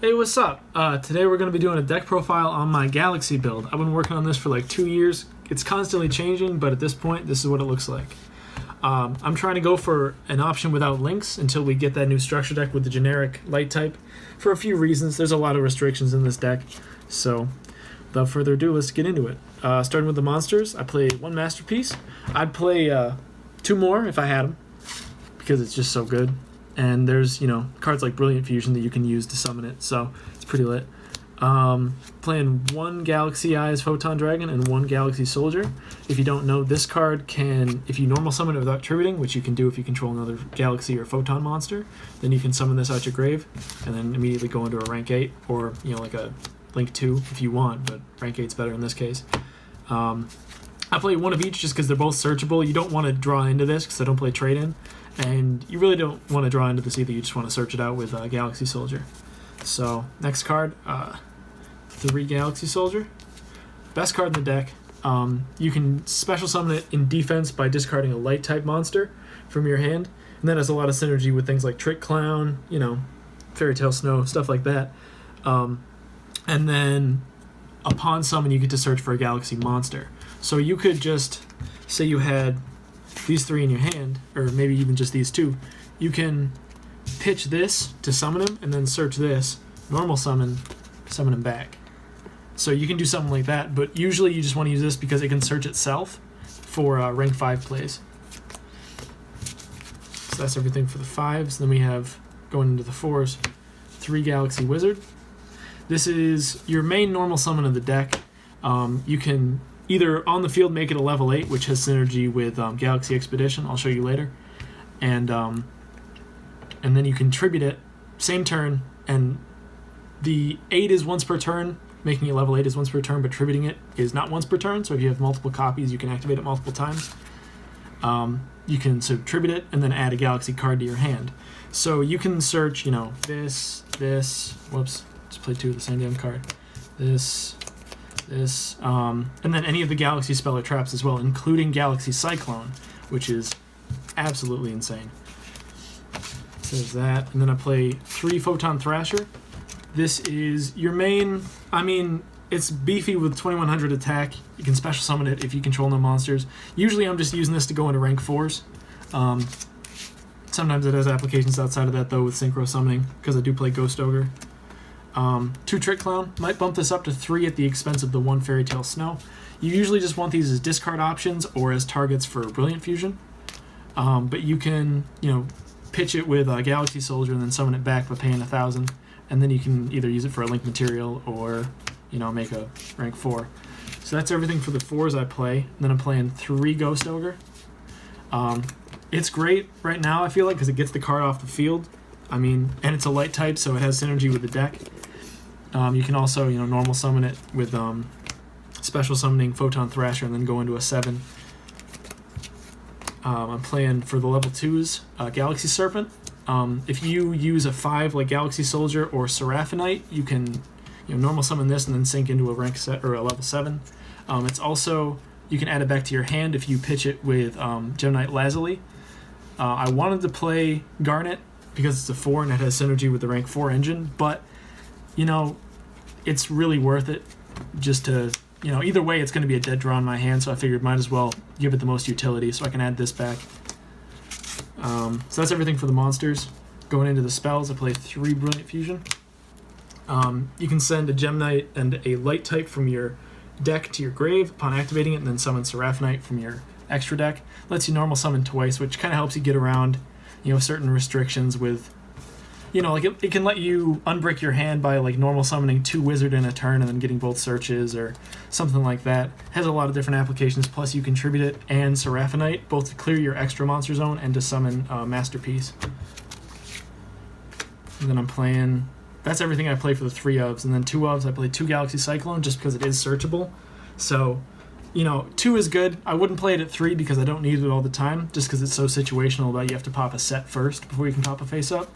Hey, what's up? Today we're going to be doing a deck profile on my Galaxy build. I've been working on this for like 2 years. It's constantly changing, but at this point, this is what it looks like. I'm trying to go for an option without links until we get that new structure deck with the generic light type for a few reasons. There's a lot of restrictions in this deck, so without further ado, let's get into it. Starting with the monsters, I play one Masterpiece. I'd play 2 more if I had them, because it's just so good. And there's, cards like Brilliant Fusion that you can use to summon it, so it's pretty lit. Playing 1 Galaxy Eyes Photon Dragon and 1 Galaxy Soldier. If you don't know, this card can, if you normal summon it without tributing, which you can do if you control another Galaxy or Photon monster, then you can summon this out your grave and then immediately go into a rank 8, or, like a Link 2 if you want, but rank 8's better in this case. I play 1 of each just because they're both searchable. You don't want to draw into this because I don't play trade-in. And you really don't want to draw into this either. You just want to search it out with Galaxy Soldier. So, next card, 3 Galaxy Soldier. Best card in the deck. You can special summon it in defense by discarding a light type monster from your hand. And that has a lot of synergy with things like Trick Clown, Fairy Tale Snow, stuff like that. And then, upon summon, you get to search for a Galaxy monster. So you could just, say you had these 3 in your hand, or maybe even just these 2, you can pitch this to summon him, and then search this, normal summon him back. So you can do something like that, but usually you just want to use this because it can search itself for rank 5 plays. So that's everything for the 5s. Then we have, going into the 4s, 3 Galaxy Wizard. This is your main normal summon of the deck. You can either on the field make it a level 8, which has synergy with Galaxy Expedition. I'll show you later. And then you can tribute it, same turn, and the 8 is once per turn. Making it level 8 is once per turn, but tributing it is not once per turn. So if you have multiple copies, you can activate it multiple times. You can tribute it and then add a Galaxy card to your hand. So you can search, this, whoops, just play 2 of the same damn card. This, and then any of the Galaxy spell or traps as well, including Galaxy Cyclone, which is absolutely insane. So there's that. And then I play 3 Photon Thrasher. This is your main, it's beefy with 2100 attack. You can special summon it if you control no monsters. Usually I'm just using this to go into rank 4s. Sometimes it has applications outside of that though with synchro summoning, because I do play Ghost Ogre. 2 Trick Clown. Might bump this up to 3 at the expense of the 1 Fairy Tale Snow. You usually just want these as discard options or as targets for Brilliant Fusion. But you can, pitch it with a Galaxy Soldier and then summon it back by paying 1,000. And then you can either use it for a Link material or, make a rank 4. So that's everything for the 4s I play. And then I'm playing 3 Ghost Ogre. It's great right now, I feel like, because it gets the card off the field. And it's a light type, so it has synergy with the deck. You can also, normal summon it with special summoning Photon Thrasher and then go into a 7. I'm playing for the level 2s, Galaxy Serpent. If you use a 5 like Galaxy Soldier or Seraphinite, you can normal summon this and then sink into a rank set or a level 7. It's also, you can add it back to your hand if you pitch it with Gemini Lazuli. I wanted to play Garnet because it's a 4 and it has synergy with the rank 4 engine, but it's really worth it just to, either way it's going to be a dead draw in my hand, so I figured might as well give it the most utility so I can add this back. So that's everything for the monsters. Going into the spells, I play 3 Brilliant Fusion. You can send a Gemini and a light type from your deck to your grave upon activating it, and then summon Seraphinite from your extra deck. Lets you normal summon twice, which kind of helps you get around certain restrictions with, it can let you unbrick your hand by normal summoning 2 wizard in a turn and then getting both searches or something like that. Has a lot of different applications, plus you can tribute it and Seraphinite, both to clear your extra monster zone and to summon Masterpiece. And then I'm playing, that's everything I play for the 3 ofs, and then 2 ofs I play 2 Galaxy Cyclone just because it is searchable. So 2 is good. I wouldn't play it at 3 because I don't need it all the time, just because it's so situational that you have to pop a set first before you can pop a face-up.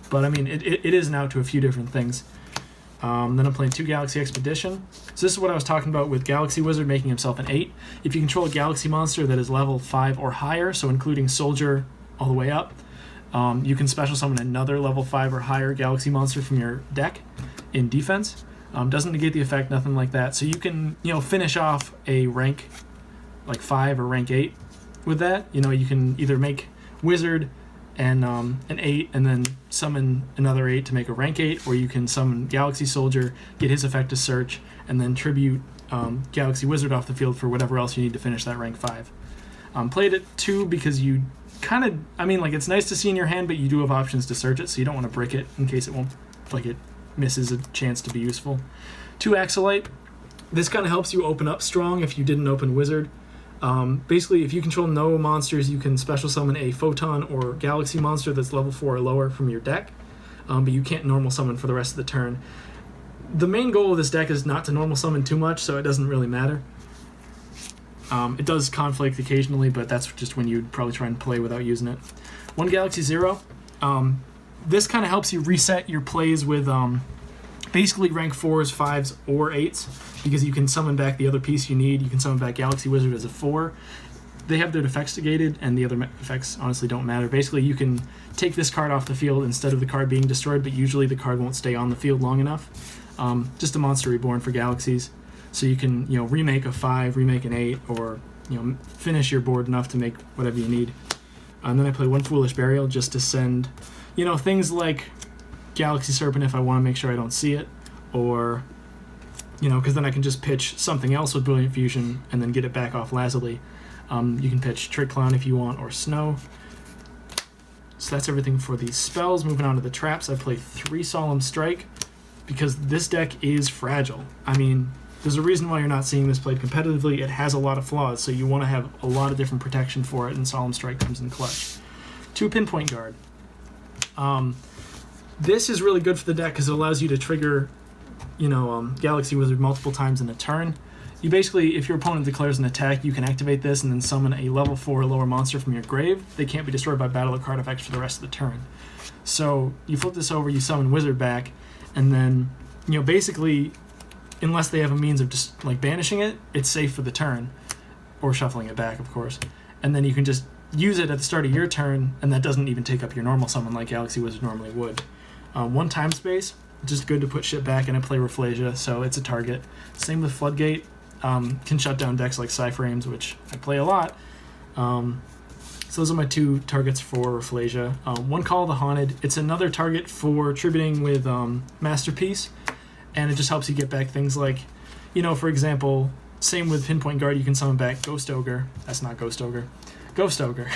But, it is now to a few different things. Then I'm playing 2 Galaxy Expedition. So this is what I was talking about with Galaxy Wizard making himself an 8. If you control a Galaxy monster that is level 5 or higher, so including Soldier all the way up, you can special summon another level 5 or higher Galaxy monster from your deck. in defense. Doesn't negate the effect, nothing like that. So you can, finish off a rank like 5 or rank 8 with that. You can either make Wizard and an 8 and then summon another 8 to make a rank 8, or you can summon Galaxy Soldier, get his effect to search, and then tribute Galaxy Wizard off the field for whatever else you need to finish that rank 5. Played it 2 because you kind of, it's nice to see in your hand, but you do have options to search it, so you don't want to brick it in case it misses a chance to be useful. 2 Axolite. This kind of helps you open up strong if you didn't open Wizard. Basically, if you control no monsters, you can special summon a Photon or Galaxy monster that's level 4 or lower from your deck, but you can't normal summon for the rest of the turn. The main goal of this deck is not to normal summon too much, so it doesn't really matter. It does conflict occasionally, but that's just when you'd probably try and play without using it. 1 Galaxy Zero. This kind of helps you reset your plays with basically rank 4s, 5s, or 8s, because you can summon back the other piece you need. You can summon back Galaxy Wizard as a 4. They have their effects negated, and the other effects honestly don't matter. Basically, you can take this card off the field instead of the card being destroyed, but usually the card won't stay on the field long enough. Just a monster reborn for Galaxies. So you can, remake a 5, remake an 8, or, finish your board enough to make whatever you need. And then I play 1 Foolish Burial just to send, things like Galaxy Serpent if I want to make sure I don't see it, or, because then I can just pitch something else with Brilliant Fusion and then get it back off lazily. You can pitch Trick Clown if you want, or Snow. So that's everything for these spells. Moving on to the traps, I play 3 Solemn Strike because this deck is fragile. There's a reason why you're not seeing this played competitively. It has a lot of flaws, so you want to have a lot of different protection for it, and Solemn Strike comes in clutch. 2 Pinpoint Guard. This is really good for the deck because it allows you to trigger, Galaxy Wizard multiple times in a turn. You basically, if your opponent declares an attack, you can activate this and then summon a level 4 or lower monster from your grave. They can't be destroyed by battle or card effects for the rest of the turn. So you flip this over, you summon Wizard back, and then, basically, unless they have a means of just banishing it, it's safe for the turn, or shuffling it back, of course. And then you can just use it at the start of your turn, and that doesn't even take up your normal summon like Galaxy Wizard normally would. 1 Time Space, just good to put shit back, and I play Rafflesia, so it's a target. Same with Floodgate, can shut down decks like Cyframes, which I play a lot. So those are my 2 targets for Rafflesia. 1 Call of the Haunted, it's another target for tributing with Masterpiece, and it just helps you get back things like, for example, same with Pinpoint Guard, you can summon back Ghost Ogre. That's not Ghost Ogre. Ghost Ogre.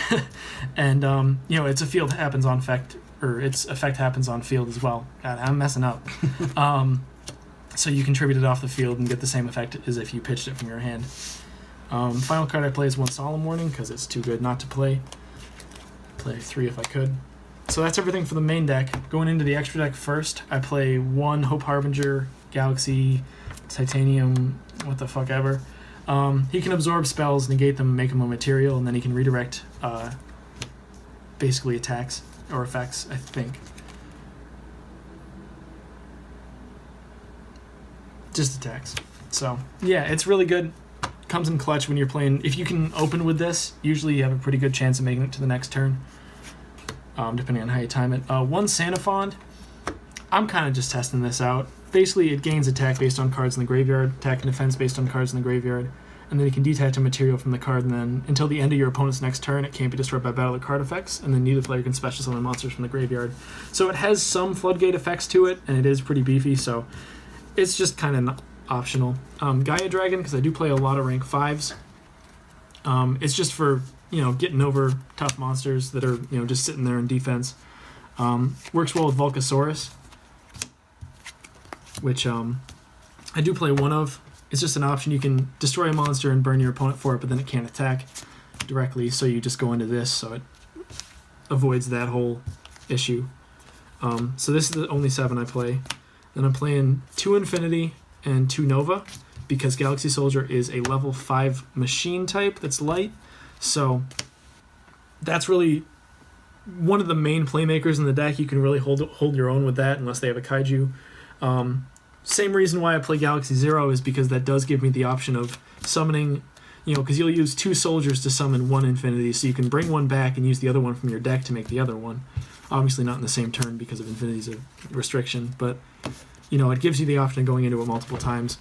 And, its a field happens on effect, or its effect happens on field as well. God, I'm messing up. So you can tribute it off the field and get the same effect as if you pitched it from your hand. Final card I play is 1 Solemn Warning, because it's too good not to play. Play 3 if I could. So that's everything for the main deck. Going into the extra deck first, I play 1 Hope Harbinger, Galaxy, Titanium, what the fuck ever. He can absorb spells, negate them, make them a material, and then he can redirect basically attacks or effects, I think. Just attacks. So, yeah, it's really good. Comes in clutch when you're playing. If you can open with this, usually you have a pretty good chance of making it to the next turn, depending on how you time it. 1 Santa Fond. I'm kind of just testing this out. Basically, it gains attack based on cards in the graveyard, attack and defense based on cards in the graveyard, and then you can detach a material from the card, and then until the end of your opponent's next turn, it can't be destroyed by battle or card effects, and then neither player can special summon monsters from the graveyard. So it has some Floodgate effects to it, and it is pretty beefy, so it's just kind of optional. Gaia Dragon, because I do play a lot of rank 5s. It's just for, getting over tough monsters that are, just sitting there in defense. Works well with Volcasaurus, which I do play 1 of. It's just an option. You can destroy a monster and burn your opponent for it, but then it can't attack directly, so you just go into this, so it avoids that whole issue. So this is the only 7 I play. Then I'm playing 2 Infinity and 2 Nova, because Galaxy Soldier is a level 5 machine type that's light, so that's really one of the main playmakers in the deck. You can really hold your own with that unless they have a Kaiju. Same reason why I play Galaxy Zero is because that does give me the option of summoning, because you'll use 2 soldiers to summon 1 Infinity, so you can bring 1 back and use the other one from your deck to make the other one. Obviously not in the same turn because of Infinity's a restriction, but it gives you the option of going into it multiple times.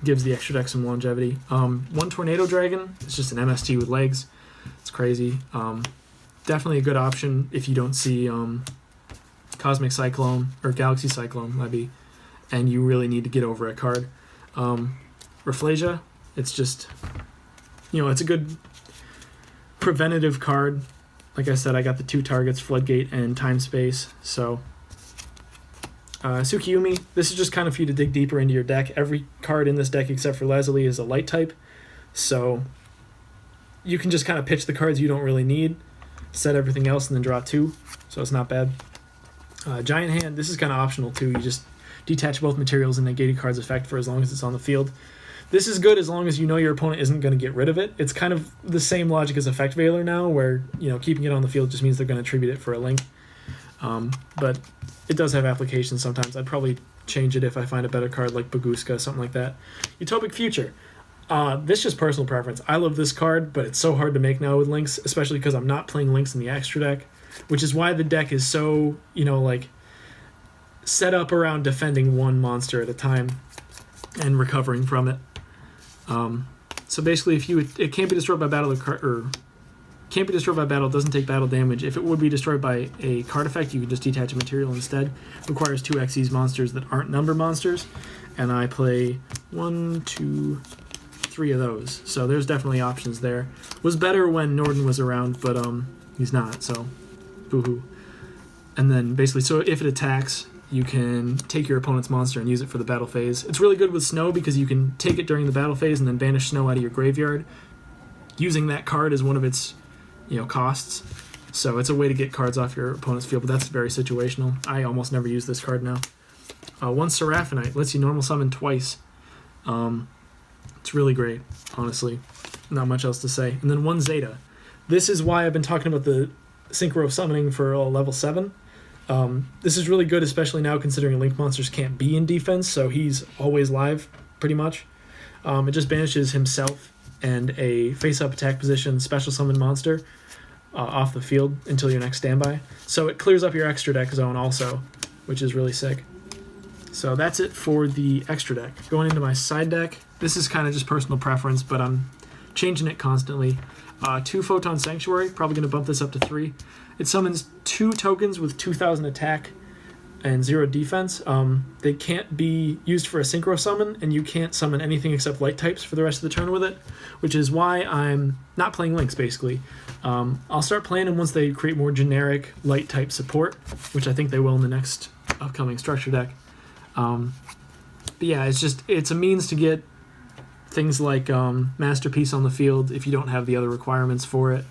Gives the extra deck some longevity. One Tornado Dragon. It's just an MST with legs. It's crazy. Definitely a good option if you don't see Cosmic Cyclone or Galaxy Cyclone, maybe, and you really need to get over a card. Rafflesia. It's just, it's a good preventative card. Like I said, I got the 2 targets, Floodgate and Time Space. So Tsukiyomi, this is just kind of for you to dig deeper into your deck. Every card in this deck except for Lazuli is a light type, so you can just kind of pitch the cards you don't really need, set everything else, and then draw 2, so it's not bad. Giant Hand, this is kind of optional too. You just detach both materials and negate a card's effect for as long as it's on the field. This is good as long as you know your opponent isn't going to get rid of it. It's kind of the same logic as Effect Veiler now, where keeping it on the field just means they're going to tribute it for a link. But it does have applications sometimes. I'd probably change it if I find a better card like Baguska, something like that. Utopic Future. This is just personal preference. I love this card, but it's so hard to make now with links, especially because I'm not playing links in the extra deck, which is why the deck is so, set up around defending one monster at a time and recovering from it. So basically, it can't be destroyed by battle can't be destroyed by battle, doesn't take battle damage. If it would be destroyed by a card effect, you can just detach a material instead. Requires 2 Xyz monsters that aren't number monsters, and I play 1, 2, 3 of those. So there's definitely options there. Was better when Norden was around, but he's not, so boo-hoo. And then basically, so if it attacks, you can take your opponent's monster and use it for the battle phase. It's really good with Snow because you can take it during the battle phase and then banish Snow out of your graveyard, using that card as one of its costs. So it's a way to get cards off your opponent's field, but that's very situational. I almost never use this card now. 1 Seraphinite lets you normal summon twice. It's really great, honestly. Not much else to say. And then 1 Zeta. This is why I've been talking about the Synchro Summoning for level 7. This is really good, especially now considering Link monsters can't be in defense, so he's always live, pretty much. It just banishes himself and a face-up attack position special summon monster off the field until your next standby. So it clears up your extra deck zone also, which is really sick. So that's it for the extra deck. Going into my side deck, this is kind of just personal preference, but I'm changing it constantly. 2 Photon Sanctuary, probably going to bump this up to 3. It summons 2 tokens with 2,000 attack and 0 defense. They can't be used for a synchro summon, and you can't summon anything except light types for the rest of the turn with it, which is why I'm not playing links, basically. I'll start playing them once they create more generic light type support, which I think they will in the next upcoming structure deck. But yeah, it's a means to get things like Masterpiece on the field if you don't have the other requirements for it,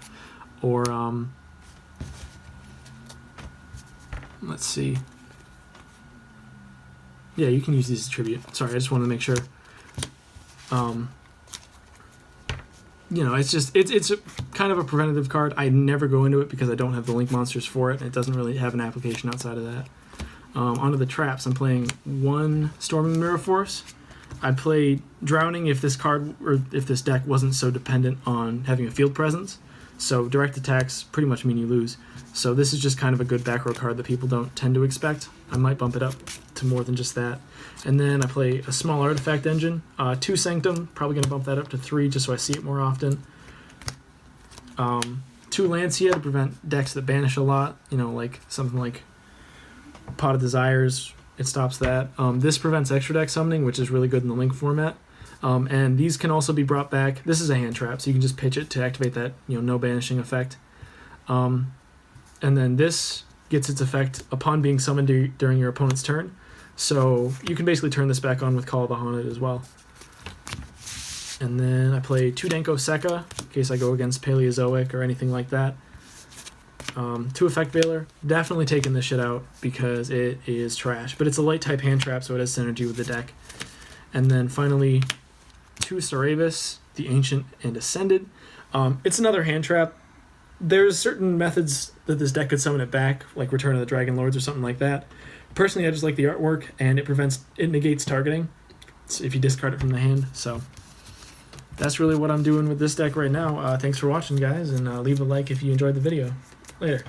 or let's see. Yeah, you can use these as tribute. Sorry, I just wanted to make sure. It's a kind of a preventative card. I never go into it because I don't have the link monsters for it. It doesn't really have an application outside of that. Onto the traps, I'm playing 1 Storming Mirror Force. I'd play Drowning if this card or if this deck wasn't so dependent on having a field presence. So direct attacks pretty much mean you lose. So this is just kind of a good back row card that people don't tend to expect. I might bump it up to more than just that. And then I play a small artifact engine. 2 Sanctum, probably going to bump that up to 3 just so I see it more often. 2 Lancia to prevent decks that banish a lot. Like something like Pot of Desires. It stops that. This prevents extra deck summoning, which is really good in the link format. And these can also be brought back. This is a hand trap, so you can just pitch it to activate that no banishing effect. And then this gets its effect upon being summoned during your opponent's turn. So you can basically turn this back on with Call of the Haunted as well. And then I play 2 Denko Sekka, in case I go against Paleozoic or anything like that. 2 Effect Veiler, definitely taking this shit out because it is trash. But it's a light type hand trap, so it has synergy with the deck. And then finally, 2 Saravis, the Ancient and Ascended. It's another hand trap. There's certain methods that this deck could summon it back, like Return of the Dragon Lords or something like that. Personally, I just like the artwork, and it negates targeting if you discard it from the hand. So that's really what I'm doing with this deck right now. Thanks for watching, guys, and leave a like if you enjoyed the video. Later.